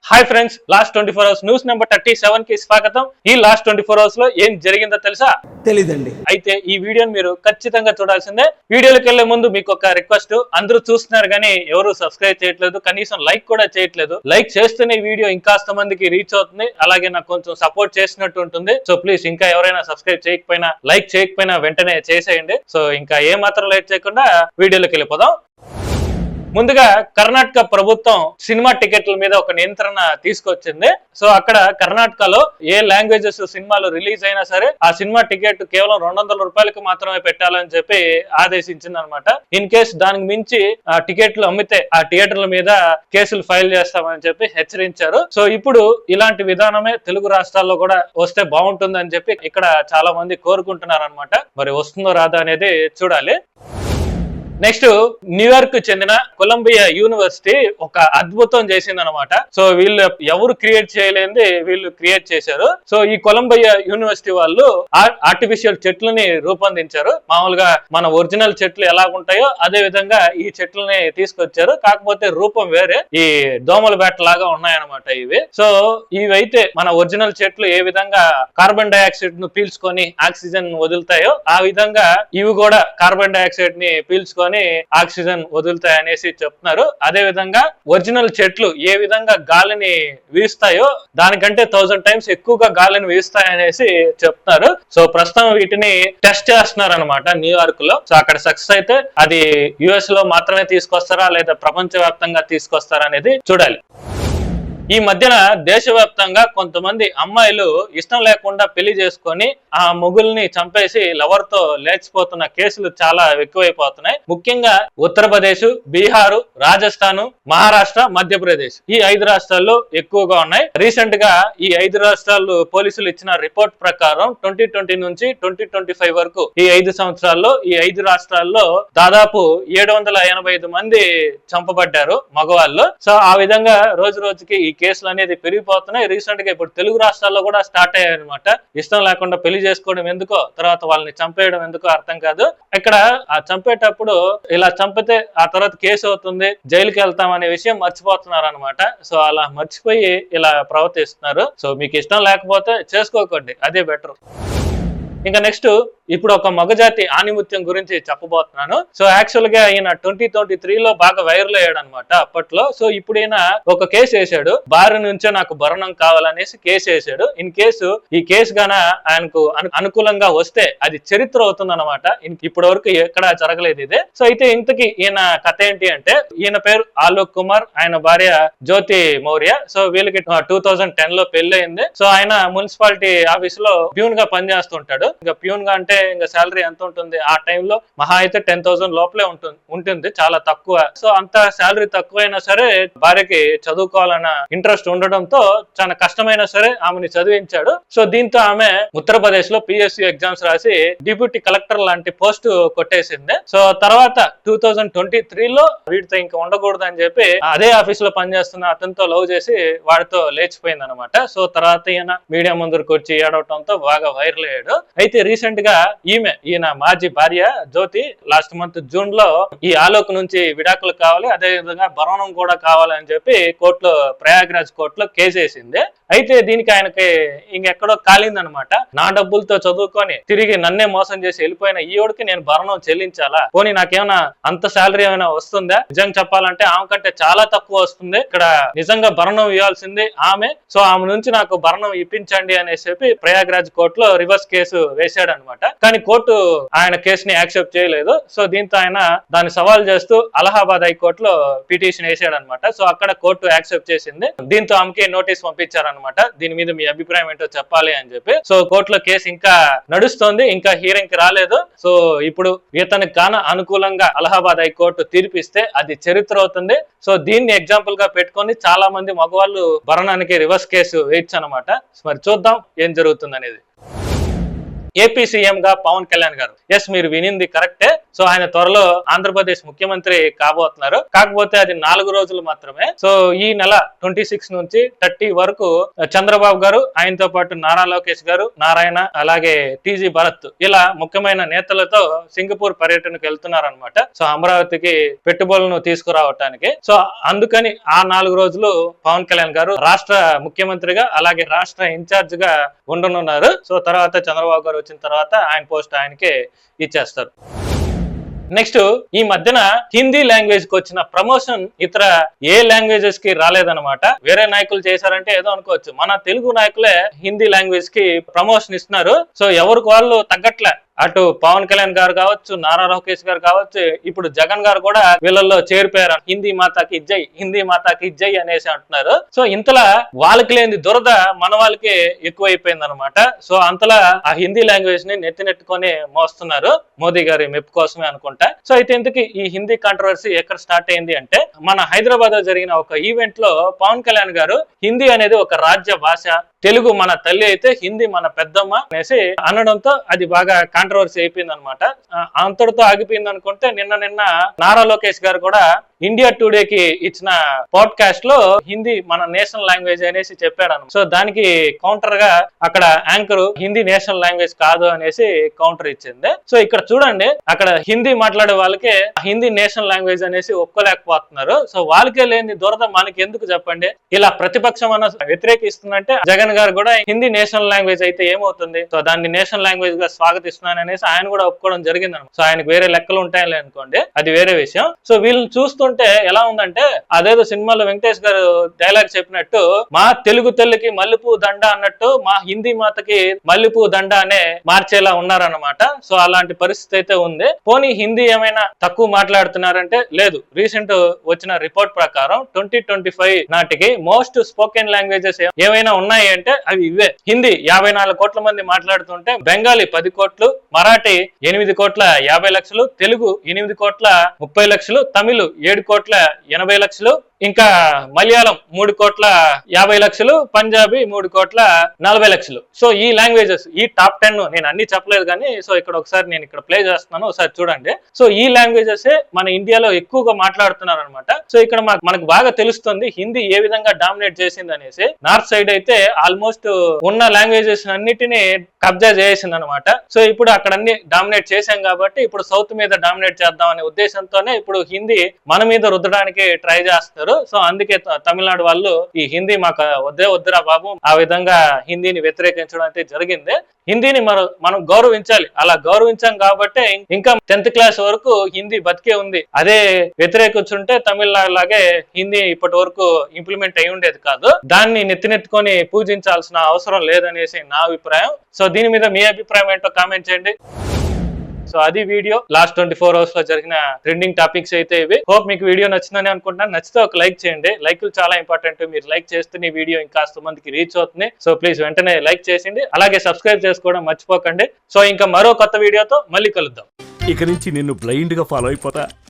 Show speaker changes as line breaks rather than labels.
Hi friends, last 24 hours news number 37 కి స్వాగతం. ఈ లాస్ట్ 24 అవర్స్ లో ఏం జరిగిందో తెలుసా?
తెలీదండి.
అయితే ఈ వీడియోని మీరు ఖచ్చితంగా చూడాల్సిందే. వీడియోలోకి వెళ్లే ముందు మీకు ఒక రిక్వెస్ట్, అందరూ చూస్తున్నారు కానీ ఎవరు సబ్స్క్రైబ్ చేయట్లేదు, కనీసం లైక్ కూడా చేయట్లేదు. లైక్ చేస్తేనే వీడియో ఇంకాస్త మందికి రీచ్ అవుతుంది, అలాగే నాకు కొంచెం సపోర్ట్ చేసినట్టు ఉంటుంది. సో ప్లీజ్, ఇంకా ఎవరైనా సబ్స్క్రైబ్ చేయకపోయినా, లైక్ చేయకపోయినా వెంటనే చేసేయండి. సో ఇంకా ఏ మాత్రం లేట్ చేయకుండా వీడియోలోకి వెళ్ళిపోదాం. ముందుగా కర్ణాటక ప్రభుత్వం సినిమా టికెట్ల మీద ఒక నియంత్రణ తీసుకొచ్చింది. సో అక్కడ కర్ణాటకలో ఏ లాంగ్వేజెస్ సినిమాలు రిలీజ్ అయినా సరే ఆ సినిమా టికెట్ కేవలం 200 రూపాయలకు మాత్రమే పెట్టాలని చెప్పి ఆదేశించింది అనమాట. ఇన్ కేస్ దానికి మించి ఆ టికెట్లు అమ్మితే ఆ థియేటర్ల మీద కేసులు ఫైల్ చేస్తామని చెప్పి హెచ్చరించారు. సో ఇప్పుడు ఇలాంటి విధానమే తెలుగు రాష్ట్రాల్లో కూడా వస్తే బాగుంటుంది అని చెప్పి ఇక్కడ చాలా మంది కోరుకుంటున్నారు అనమాట. మరి వస్తుందో రాదా అనేది చూడాలి. నెక్స్ట్, న్యూయార్క్ కు చెందిన కొలంబియా యూనివర్సిటీ ఒక అద్భుతం చేసింది అనమాట. సో వీళ్ళు ఎవరు క్రియేట్ చేయలేనిది వీళ్ళు క్రియేట్ చేశారు. సో ఈ కొలంబియా యూనివర్సిటీ వాళ్ళు ఆర్టిఫిషియల్ చెట్లని రూపొందించారు. మామూలుగా మన ఒరిజినల్ చెట్లు ఎలా ఉంటాయో అదే విధంగా ఈ చెట్లని తీసుకొచ్చారు. కాకపోతే రూపం వేరే, ఈ దోమల బ్యాట్ లాగా ఉన్నాయన్నమాట ఇవి. సో ఇవైతే మన ఒరిజినల్ చెట్లు ఏ విధంగా కార్బన్ డైఆక్సైడ్ ను పీల్చుకొని ఆక్సిజన్ వదులుతాయో ఆ విధంగా ఇవి కూడా కార్బన్ డైఆక్సైడ్ ని పీల్చుకొని ఆక్సిజన్ వదులుతాయి అనేసి చెప్తున్నారు. అదే విధంగా ఒరిజినల్ చెట్లు ఏ విధంగా గాలిని వీస్తాయో దానికంటే 1000 టైమ్స్ ఎక్కువగా గాలిని వీస్తాయి అనేసి చెప్తున్నారు. సో ప్రస్తుతం వీటిని టెస్ట్ చేస్తున్నారు అనమాట న్యూయార్క్ లో. సో అక్కడ సక్సెస్ అయితే అది యుఎస్ లో మాత్రమే తీసుకొస్తారా లేదా ప్రపంచ వ్యాప్తంగా తీసుకొస్తారా అనేది చూడాలి. ఈ మధ్యన దేశవ్యాప్తంగా కొంతమంది అమ్మాయిలు ఇష్టం లేకుండా పెళ్లి చేసుకొని ఆ మొగుల్ని చంపేసి లవర్ తో లేచిపోతున్న కేసులు చాలా ఎక్కువైపోతున్నాయి. ముఖ్యంగా ఉత్తరప్రదేశ్, బీహారు, రాజస్థాన్, మహారాష్ట్ర, మధ్యప్రదేశ్ ఈ 5 రాష్ట్రాల్లో ఎక్కువగా ఉన్నాయి. రీసెంట్ గా ఈ 5 రాష్ట్రాలు పోలీసులు ఇచ్చిన రిపోర్ట్ ప్రకారం 2020 నుంచి 2025 వరకు ఈ 5 సంవత్సరాల్లో ఈ 5 రాష్ట్రాల్లో దాదాపు 785 మంది చంపబడ్డారు మగవాళ్ళు. సో ఆ విధంగా రోజు రోజుకి ఈ కేసులు అనేది పెరిగిపోతున్నాయి. రీసెంట్ గా ఇప్పుడు తెలుగు రాష్ట్రాల్లో కూడా స్టార్ట్ అయ్యాయి అనమాట. ఇష్టం లేకుండా పెళ్లి చేసుకోవడం ఎందుకో, తర్వాత వాళ్ళని చంపేయడం ఎందుకో అర్థం కాదు. ఇక్కడ ఆ చంపేటప్పుడు ఇలా చంపితే ఆ తర్వాత కేసు అవుతుంది, జైలుకి వెళ్తాం అనే విషయం మర్చిపోతున్నారు అనమాట. సో అలా మర్చిపోయి ఇలా ప్రవర్తిస్తున్నారు. సో మీకు ఇష్టం లేకపోతే చేసుకోకండి, అదే బెటర్. ఇంకా నెక్స్ట్, ఇప్పుడు ఒక మగజాతి ఆణిముత్యం గురించి చెప్పబోతున్నాను. సో యాక్చువల్ గా ఈయన 2023 లో బాగా వైరల్ అయ్యాడు అనమాట అప్పట్లో. సో ఇప్పుడు ఈయన ఒక కేసు వేసాడు, భార్య నుంచే నాకు భరణం కావాలనేసి కేసు వేసాడు. ఇన్ కేసు ఈ కేసు గాన ఆయనకు అనుకూలంగా వస్తే అది చరిత్ర అవుతుంది అనమాట. ఇప్పటి వరకు ఎక్కడా జరగలేదు ఇదే. సో అయితే ఇంతకీ ఈయన కథ ఏంటి అంటే, ఈయన పేరు ఆలోక్ కుమార్, ఆయన భార్య జ్యోతి మౌర్య. సో వీళ్ళకి 2010 లో పెళ్లి అయింది. సో ఆయన మున్సిపాలిటీ ఆఫీస్ లో ప్యూన్ గా పనిచేస్తుంటాడు. ఇంకా ప్యూన్ గా అంటే ఇంకా శాలరీ ఎంత ఉంటుంది ఆ టైంలో? మహా అయితే 10,000 లోపలే ఉంటుంది, చాలా తక్కువ. సో అంత శాలరీ తక్కువైనా సరే భార్యకి చదువుకోవాలన్న ఇంట్రెస్ట్ ఉండడంతో చాలా కష్టమైనా సరే ఆమెని చదివించాడు. సో దీంతో ఆమె ఉత్తరప్రదేశ్ లో PSC ఎగ్జామ్స్ రాసి డిప్యూటీ కలెక్టర్ లాంటి పోస్ట్ కొట్టేసింది. సో తర్వాత 2023 లో వీటితో ఇంకా ఉండకూడదు అని చెప్పి అదే ఆఫీస్ లో పనిచేస్తున్న అతనితో లవ్ చేసి వాడితో లేచిపోయింది అనమాట. సో తర్వాత ఈయన మీడియా ముందుకు వచ్చి ఏడవటంతో బాగా వైరల్ అయ్యాడు. అయితే రీసెంట్ గా ఈయన మాజీ భార్య జ్యోతి లాస్ట్ మంత్ జూన్ లో ఈ ఆలోక్ నుంచి విడాకులు కావాలి, అదే విధంగా భరణం కూడా కావాలని చెప్పి కోర్టులో, ప్రయాగ్రాజ్ కోర్టులో కేసు వేసింది. అయితే దీనికి ఆయనకి ఇంకెక్కడో కాలిందనమాట. నా డబ్బులతో చదువుకొని తిరిగి నన్నే మోసం చేసి వెళ్ళిపోయిన ఈవిడికి నేను భరణం చెల్లించాలా? పోనీ నాకేమైనా అంత శాలరీ ఏమైనా వస్తుందా? నిజంగా చెప్పాలంటే ఆమె కంటే చాలా తక్కువ వస్తుంది. ఇక్కడ నిజంగా భరణం ఇవ్వాల్సింది ఆమె. సో ఆమె నుంచి నాకు భరణం ఇప్పించండి అనేసి చెప్పి ప్రయాగ్రాజ్ కోర్టులో రివర్స్ కేసు వేశాడు అనమాట. కానీ కోర్టు ఆయన కేసుని యాక్సెప్ట్ చేయలేదు. సో దీంతో ఆయన దాన్ని సవాల్ చేస్తూ అలహాబాద్ హైకోర్టులో పిటిషన్ వేసాడు అనమాట. సో అక్కడ కోర్టు యాక్సెప్ట్ చేసింది. దీంతో ఆమెకి నోటీస్ పంపించారనమాట, దీని మీద మీ అభిప్రాయం ఏంటో చెప్పాలి అని చెప్పి. సో కోర్టులో కేసు ఇంకా నడుస్తోంది, ఇంకా హీరింగ్ కి రాలేదు. సో ఇప్పుడు ఇతనికి గాన అనుకూలంగా అలహాబాద్ హైకోర్టు తీర్పిస్తే అది చరిత్ర అవుతుంది. సో దీన్ని ఎగ్జాంపుల్ గా పెట్టుకొని చాలా మంది మగవాళ్ళు భరణానికి రివర్స్ కేసు వేయచ్చు అనమాట. మరి చూద్దాం ఏం జరుగుతుంది అనేది. ఏపీ సీఎం గా పవన్ కళ్యాణ్ గారు. ఎస్, మీరు వినింది కరెక్టే. సో ఆయన త్వరలో ఆంధ్రప్రదేశ్ ముఖ్యమంత్రి కాబోతున్నారు. కాకపోతే అది 4 రోజులు మాత్రమే. సో ఈ నెల 26 నుంచి 30 వరకు చంద్రబాబు గారు, ఆయనతో పాటు నారా లోకేష్ గారు, నారాయణ, అలాగే టీజీ భరత్ ఇలా ముఖ్యమైన నేతలతో సింగపూర్ పర్యటనకు వెళ్తున్నారు అనమాట. సో అమరావతికి పెట్టుబడులను తీసుకురావటానికి. సో అందుకని ఆ 4 రోజులు పవన్ కళ్యాణ్ గారు రాష్ట్ర ముఖ్యమంత్రిగా అలాగే రాష్ట్ర ఇన్ఛార్జ్ గా ఉండనున్నారు. సో తర్వాత చంద్రబాబు గారు వచ్చిన తర్వాత ఆయన పోస్ట్ ఆయనకే ఇచ్చేస్తారు. నెక్స్ట్, ఈ మధ్యన హిందీ లాంగ్వేజ్ కి వచ్చిన ప్రమోషన్ ఇతర ఏ లాంగ్వేజెస్ కి రాలేదన్నమాట. వేరే నాయకులు చేశారంటే ఏదో అనుకోవచ్చు, మన తెలుగు నాయకులే హిందీ లాంగ్వేజ్ కి ప్రమోషన్ ఇస్తున్నారు. సో ఎవరికి వాళ్ళు తగ్గట్లే. అటు పవన్ కళ్యాణ్ గారు కావచ్చు, నారా లోకేష్ గారు కావచ్చు, ఇప్పుడు జగన్ గారు కూడా వీళ్ళల్లో చేరిపోయారు. హిందీ మాతాకి జై, హిందీ మాతాకి జై అనేసి అంటున్నారు. సో ఇంతలా వాళ్ళకి లేని దురద మన వాళ్ళకి ఎక్కువైపోయింది అనమాట. సో అంతలా ఆ హిందీ లాంగ్వేజ్ ని నెత్తినెట్టుకొని మోస్తున్నారు, మోదీ గారి మెప్పు కోసమే అనుకుంటా. సో అయితే ఇంతకీ ఈ హిందీ కాంట్రవర్సీ ఎక్కడ స్టార్ట్ అయింది అంటే, మన హైదరాబాద్ లో జరిగిన ఒక ఈవెంట్ లో పవన్ కళ్యాణ్ గారు హిందీ అనేది ఒక రాజ్య భాష, తెలుగు మన తల్లి అయితే హిందీ మన పెద్దమ్మ అనేసి అనడంతో అది బాగా కాంట్రవర్సీ అయిపోయింది అనమాట. అంతటితో ఆగిపోయింది అనుకుంటే నిన్న నారా లోకేష్ గారు కూడా ఇండియా టుడే కి ఇచ్చిన పాడ్కాస్ట్ లో హిందీ మన నేషనల్ లాంగ్వేజ్ అనేసి చెప్పాడు. సో దానికి కౌంటర్ గా అక్కడ యాంకర్ హిందీ నేషనల్ లాంగ్వేజ్ కాదు అనేసి కౌంటర్ ఇచ్చింది. సో ఇక్కడ చూడండి, అక్కడ హిందీ మాట్లాడే వాళ్ళకే హిందీ నేషనల్ లాంగ్వేజ్ అనేసి ఒప్పుకోలేకపోతున్నారు. సో వాళ్ళకే లేని దురద మనకి ఎందుకు చెప్పండి. ఇలా ప్రతిపక్షం అన్న వ్యతిరేకిస్తుందంటే జగన్ గారు కూడా హిందీ నేషనల్ లాంగ్వేజ్ అయితే ఏమవుతుంది, సో దాన్ని నేషనల్ లాంగ్వేజ్ గా స్వాగతిస్తున్నాను అనేసి ఆయన కూడా ఒప్పుకోవడం జరిగింది. సో ఆయనకు వేరే లెక్కలు ఉంటాయని అనుకోండి, అది వేరే విషయం. సో వీళ్ళని చూస్తుంటే ఎలా ఉందంటే, అదేదో సినిమాలో వెంకటేష్ గారు డైలాగ్ చెప్పినట్టు, మా తెలుగు తల్లికి మల్లెపూ దండ అన్నట్టు మా హిందీ మాతకి మల్లెపూ దండ అనే మార్చేలా ఉన్నారన్నమాట. సో అలాంటి పరిస్థితి అయితే ఉంది. పోనీ హిందీ ఏమైనా తక్కువ మాట్లాడుతున్నారంటే లేదు. రీసెంట్ వచ్చిన రిపోర్ట్ ప్రకారం 2025 నాటికి మోస్ట్ స్పోకెన్ లాంగ్వేజెస్ ఏమైనా ఉన్నాయి అంటే అవి ఇవే. హిందీ 54 కోట్ల మంది మాట్లాడుతుంటే, బెంగాలీ 10 కోట్లు, మరాఠీ 8 కోట్ల 50 లక్షలు, తెలుగు 8 కోట్ల 30 లక్షలు, తమిళ్ 7 కోట్ల 80 లక్షలు, ఇంకా మలయాళం 3 కోట్ల 50 లక్షలు, పంజాబీ 3 కోట్ల 40 లక్షలు. సో ఈ లాంగ్వేజెస్, ఈ టాప్ 10 నేను అన్ని చెప్పలేదు కానీ, సో ఇక్కడ ఒకసారి నేను ఇక్కడ ప్లే చేస్తున్నాను, ఒకసారి చూడండి. సో ఈ లాంగ్వేజెస్ మన ఇండియాలో ఎక్కువగా మాట్లాడుతున్నారు అనమాట. సో ఇక్కడ మనకు బాగా తెలుస్తుంది హిందీ ఏ విధంగా డామినేట్ చేసింది అనేసి. నార్త్ సైడ్ అయితే ఆల్మోస్ట్ ఉన్న లాంగ్వేజెస్ అన్నిటిని కబ్జా చేసింది అనమాట. సో ఇప్పుడు అక్కడ అన్ని డామినేట్ చేశాం కాబట్టి ఇప్పుడు సౌత్ మీద డామినేట్ చేద్దాం అనే ఉద్దేశంతోనే ఇప్పుడు హిందీ మన మీద రుద్దడానికి ట్రై చేస్తారు. సో అందుకే తమిళనాడు వాళ్ళు ఈ హిందీ మాకు వద్దురా బాబు, ఆ విధంగా హిందీని వ్యతిరేకించడం అయితే జరిగింది. హిందీని మనం గౌరవించాలి. అలా గౌరవించాం కాబట్టి ఇంకా 10th క్లాస్ వరకు హిందీ బతికే ఉంది. అదే వ్యతిరేకించుంటే తమిళనాడు లాగే హిందీ ఇప్పటి వరకు ఇంప్లిమెంట్ అయి ఉండేది కాదు. దాన్ని నెత్తినెత్తుకొని పూజించాల్సిన అవసరం లేదనేసి నా అభిప్రాయం. సో దీని మీద మీ అభిప్రాయం ఏంటో కామెంట్ చేయండి. సో అది వీడియో. లాస్ట్ 24 అవర్స్ లో జరిగిన ట్రెండింగ్ టాపిక్స్ అయితే ఇవి. హోప్ మీకు వీడియో నచ్చిందని అనుకుంటున్నాను. నచ్చితే ఒక లైక్ చేయండి. లైక్లు చాలా ఇంపార్టెంట్. మీరు లైక్ చేస్తే ఈ వీడియో ఇంకాస్త మందికి రీచ్ అవుతుంది. సో ప్లీజ్ వెంటనే లైక్ చేసింది, అలాగే సబ్స్క్రైబ్ చేసుకోవడం మర్చిపోకండి. సో ఇంకా మరో కొత్త వీడియోతో మళ్ళీ కలుద్దాం.
ఇక నుంచి నిన్ను బ్లైండ్ గా ఫాలో అయిపోతా.